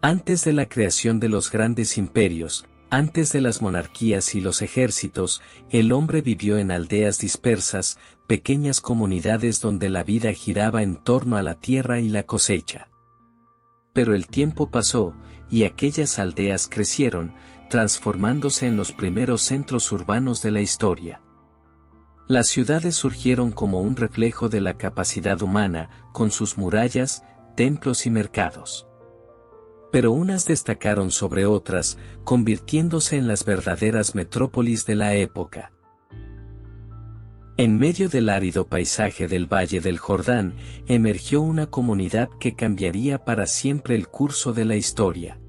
Antes de la creación de los grandes imperios, antes de las monarquías y los ejércitos, el hombre vivió en aldeas dispersas, pequeñas comunidades donde la vida giraba en torno a la tierra y la cosecha. Pero el tiempo pasó, y aquellas aldeas crecieron, transformándose en los primeros centros urbanos de la historia. Las ciudades surgieron como un reflejo de la capacidad humana, con sus murallas, templos y mercados. Pero unas destacaron sobre otras, convirtiéndose en las verdaderas metrópolis de la época. En medio del árido paisaje del Valle del Jordán, emergió una comunidad que cambiaría para siempre el curso de la historia.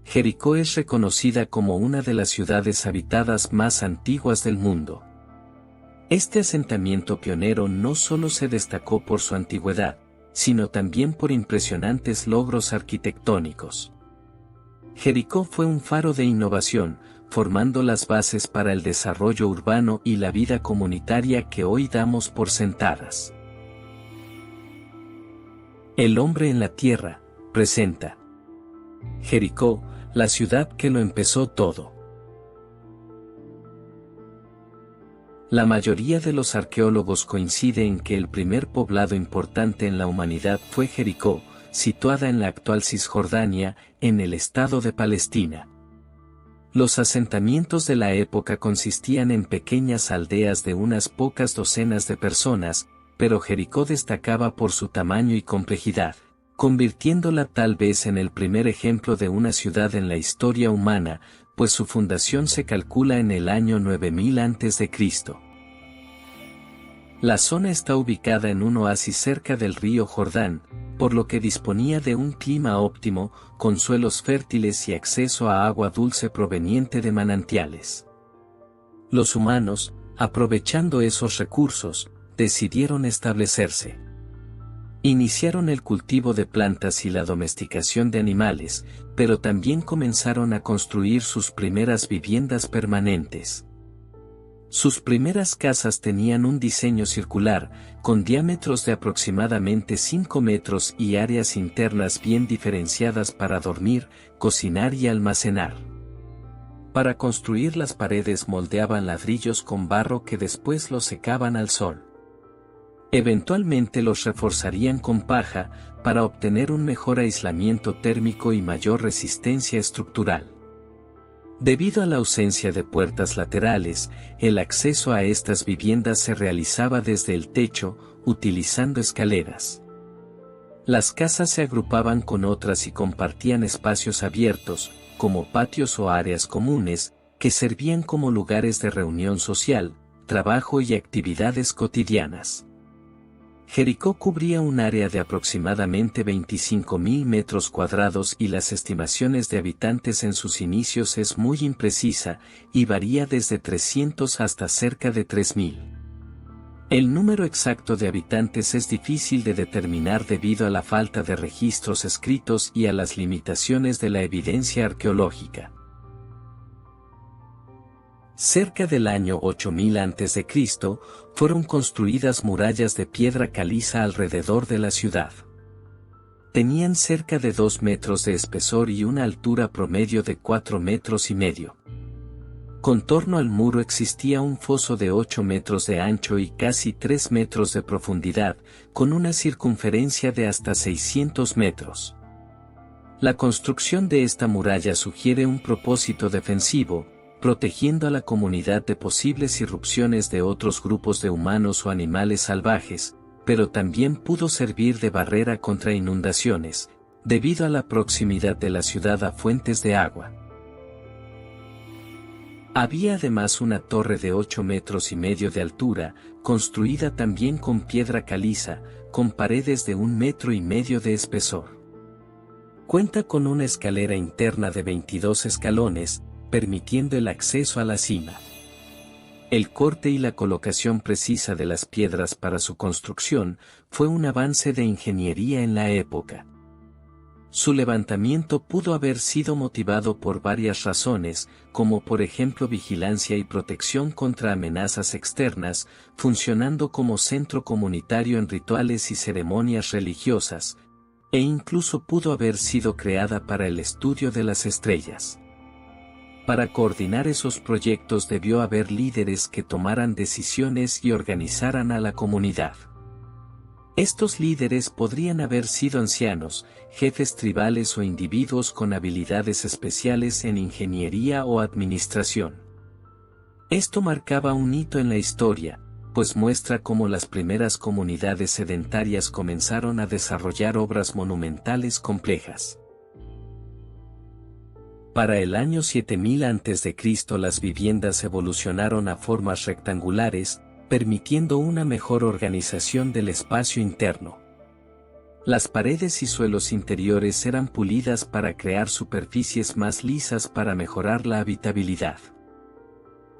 Jericó es reconocida como una de las ciudades habitadas más antiguas del mundo. Este asentamiento pionero no solo se destacó por su antigüedad, sino también por impresionantes logros arquitectónicos. Jericó fue un faro de innovación, formando las bases para el desarrollo urbano y la vida comunitaria que hoy damos por sentadas. El hombre en la tierra, presenta. Jericó, la ciudad que lo empezó todo. La mayoría de los arqueólogos coincide en que el primer poblado importante en la humanidad fue Jericó, situada en la actual Cisjordania, en el estado de Palestina. Los asentamientos de la época consistían en pequeñas aldeas de unas pocas docenas de personas, pero Jericó destacaba por su tamaño y complejidad, convirtiéndola tal vez en el primer ejemplo de una ciudad en la historia humana, pues su fundación se calcula en el año 9000 a.C. La zona está ubicada en un oasis cerca del río Jordán, por lo que disponía de un clima óptimo, con suelos fértiles y acceso a agua dulce proveniente de manantiales. Los humanos, aprovechando esos recursos, decidieron establecerse. Iniciaron el cultivo de plantas y la domesticación de animales, pero también comenzaron a construir sus primeras viviendas permanentes. Sus primeras casas tenían un diseño circular, con diámetros de aproximadamente 5 metros y áreas internas bien diferenciadas para dormir, cocinar y almacenar. Para construir las paredes moldeaban ladrillos con barro que después los secaban al sol. Eventualmente los reforzarían con paja, para obtener un mejor aislamiento térmico y mayor resistencia estructural. Debido a la ausencia de puertas laterales, el acceso a estas viviendas se realizaba desde el techo, utilizando escaleras. Las casas se agrupaban con otras y compartían espacios abiertos, como patios o áreas comunes, que servían como lugares de reunión social, trabajo y actividades cotidianas. Jericó cubría un área de aproximadamente 25.000 metros cuadrados y las estimaciones de habitantes en sus inicios es muy imprecisa, y varía desde 300 hasta cerca de 3.000. El número exacto de habitantes es difícil de determinar debido a la falta de registros escritos y a las limitaciones de la evidencia arqueológica. Cerca del año 8000 a.C., fueron construidas murallas de piedra caliza alrededor de la ciudad. Tenían cerca de 2 metros de espesor y una altura promedio de 4 metros y medio. Contorno al muro existía un foso de 8 metros de ancho y casi 3 metros de profundidad, con una circunferencia de hasta 600 metros. La construcción de esta muralla sugiere un propósito defensivo, protegiendo a la comunidad de posibles irrupciones de otros grupos de humanos o animales salvajes, pero también pudo servir de barrera contra inundaciones, debido a la proximidad de la ciudad a fuentes de agua. Había además una torre de 8 metros y medio de altura, construida también con piedra caliza, con paredes de 1,5 metros de espesor. Cuenta con una escalera interna de 22 escalones, permitiendo el acceso a la cima. El corte y la colocación precisa de las piedras para su construcción fue un avance de ingeniería en la época. Su levantamiento pudo haber sido motivado por varias razones, como por ejemplo vigilancia y protección contra amenazas externas, funcionando como centro comunitario en rituales y ceremonias religiosas, e incluso pudo haber sido creada para el estudio de las estrellas. Para coordinar esos proyectos debió haber líderes que tomaran decisiones y organizaran a la comunidad. Estos líderes podrían haber sido ancianos, jefes tribales o individuos con habilidades especiales en ingeniería o administración. Esto marcaba un hito en la historia, pues muestra cómo las primeras comunidades sedentarias comenzaron a desarrollar obras monumentales complejas. Para el año 7000 a.C. las viviendas evolucionaron a formas rectangulares, permitiendo una mejor organización del espacio interno. Las paredes y suelos interiores eran pulidas para crear superficies más lisas para mejorar la habitabilidad.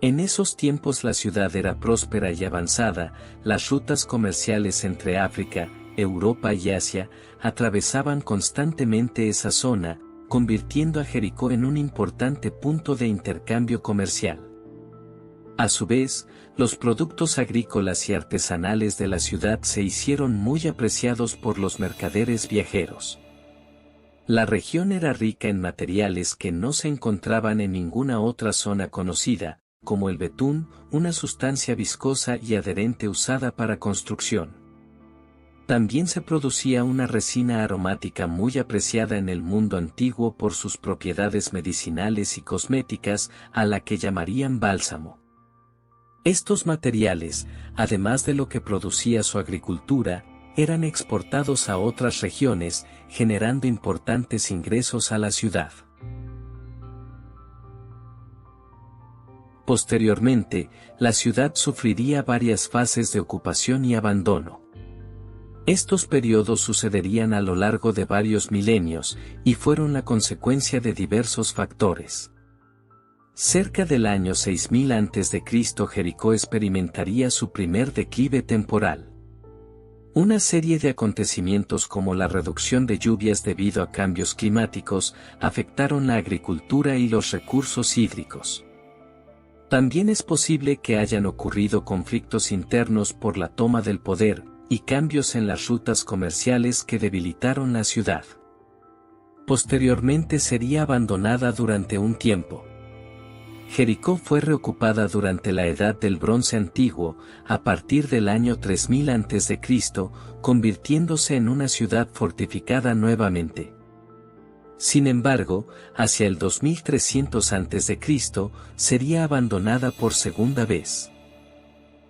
En esos tiempos la ciudad era próspera y avanzada, las rutas comerciales entre África, Europa y Asia atravesaban constantemente esa zona, convirtiendo a Jericó en un importante punto de intercambio comercial. A su vez, los productos agrícolas y artesanales de la ciudad se hicieron muy apreciados por los mercaderes viajeros. La región era rica en materiales que no se encontraban en ninguna otra zona conocida, como el betún, una sustancia viscosa y adherente usada para construcción. También se producía una resina aromática muy apreciada en el mundo antiguo por sus propiedades medicinales y cosméticas, a la que llamarían bálsamo. Estos materiales, además de lo que producía su agricultura, eran exportados a otras regiones, generando importantes ingresos a la ciudad. Posteriormente, la ciudad sufriría varias fases de ocupación y abandono. Estos periodos sucederían a lo largo de varios milenios, y fueron la consecuencia de diversos factores. Cerca del año 6000 a.C. Jericó experimentaría su primer declive temporal. Una serie de acontecimientos como la reducción de lluvias debido a cambios climáticos afectaron la agricultura y los recursos hídricos. También es posible que hayan ocurrido conflictos internos por la toma del poder, y cambios en las rutas comerciales que debilitaron la ciudad. Posteriormente sería abandonada durante un tiempo. Jericó fue reocupada durante la Edad del Bronce Antiguo, a partir del año 3000 a.C., convirtiéndose en una ciudad fortificada nuevamente. Sin embargo, hacia el 2300 a.C., sería abandonada por segunda vez.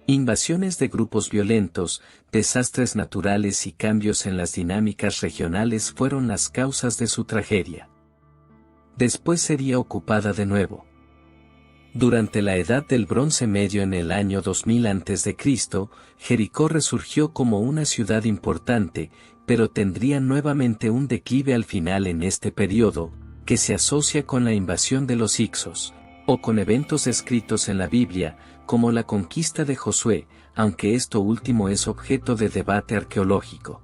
Invasiones de grupos violentos, desastres naturales y cambios en las dinámicas regionales fueron las causas de su tragedia. Después sería ocupada de nuevo. Durante la Edad del Bronce Medio en el año 2000 a.C., Jericó resurgió como una ciudad importante, pero tendría nuevamente un declive al final en este periodo, que se asocia con la invasión de los hicsos, o con eventos descritos en la Biblia, como la conquista de Josué, aunque esto último es objeto de debate arqueológico.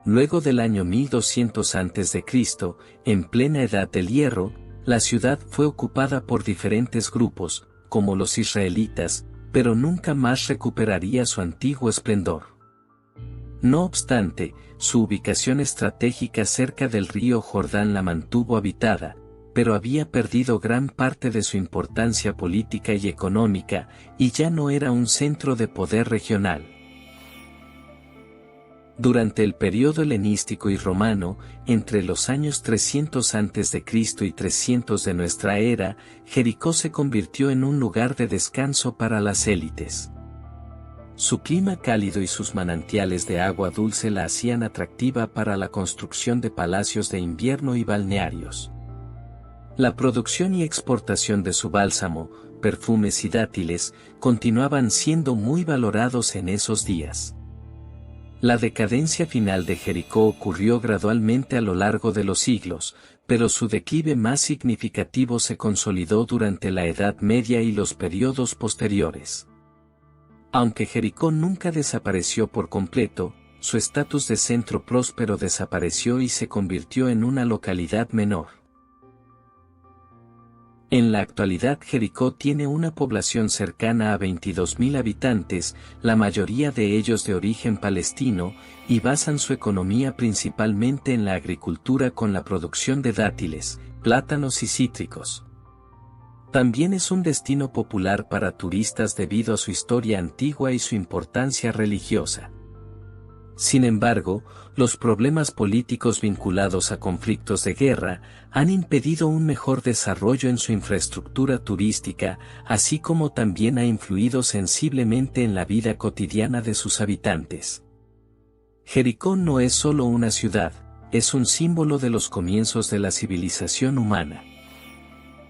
Luego del año 1200 a.C., en plena Edad del Hierro, la ciudad fue ocupada por diferentes grupos, como los israelitas, pero nunca más recuperaría su antiguo esplendor. No obstante, su ubicación estratégica cerca del río Jordán la mantuvo habitada, pero había perdido gran parte de su importancia política y económica, y ya no era un centro de poder regional. Durante el periodo helenístico y romano, entre los años 300 a.C. y 300 de nuestra era, Jericó se convirtió en un lugar de descanso para las élites. Su clima cálido y sus manantiales de agua dulce la hacían atractiva para la construcción de palacios de invierno y balnearios. La producción y exportación de su bálsamo, perfumes y dátiles, continuaban siendo muy valorados en esos días. La decadencia final de Jericó ocurrió gradualmente a lo largo de los siglos, pero su declive más significativo se consolidó durante la Edad Media y los periodos posteriores. Aunque Jericó nunca desapareció por completo, su estatus de centro próspero desapareció y se convirtió en una localidad menor. En la actualidad Jericó tiene una población cercana a 22.000 habitantes, la mayoría de ellos de origen palestino, y basan su economía principalmente en la agricultura con la producción de dátiles, plátanos y cítricos. También es un destino popular para turistas debido a su historia antigua y su importancia religiosa. Sin embargo, los problemas políticos vinculados a conflictos de guerra han impedido un mejor desarrollo en su infraestructura turística, así como también ha influido sensiblemente en la vida cotidiana de sus habitantes. Jericó no es solo una ciudad, es un símbolo de los comienzos de la civilización humana.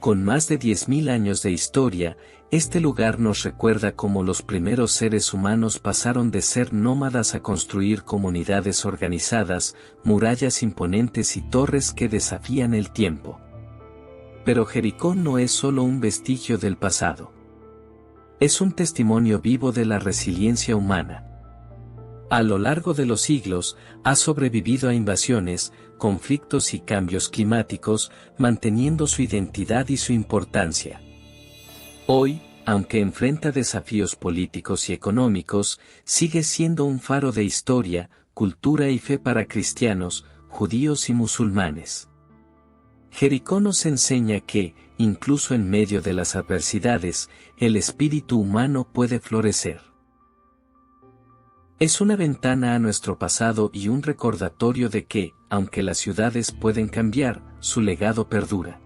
Con más de 10.000 años de historia, este lugar nos recuerda cómo los primeros seres humanos pasaron de ser nómadas a construir comunidades organizadas, murallas imponentes y torres que desafían el tiempo. Pero Jericó no es solo un vestigio del pasado. Es un testimonio vivo de la resiliencia humana. A lo largo de los siglos, ha sobrevivido a invasiones, conflictos y cambios climáticos, manteniendo su identidad y su importancia. Hoy, aunque enfrenta desafíos políticos y económicos, sigue siendo un faro de historia, cultura y fe para cristianos, judíos y musulmanes. Jericó nos enseña que, incluso en medio de las adversidades, el espíritu humano puede florecer. Es una ventana a nuestro pasado y un recordatorio de que, aunque las ciudades pueden cambiar, su legado perdura.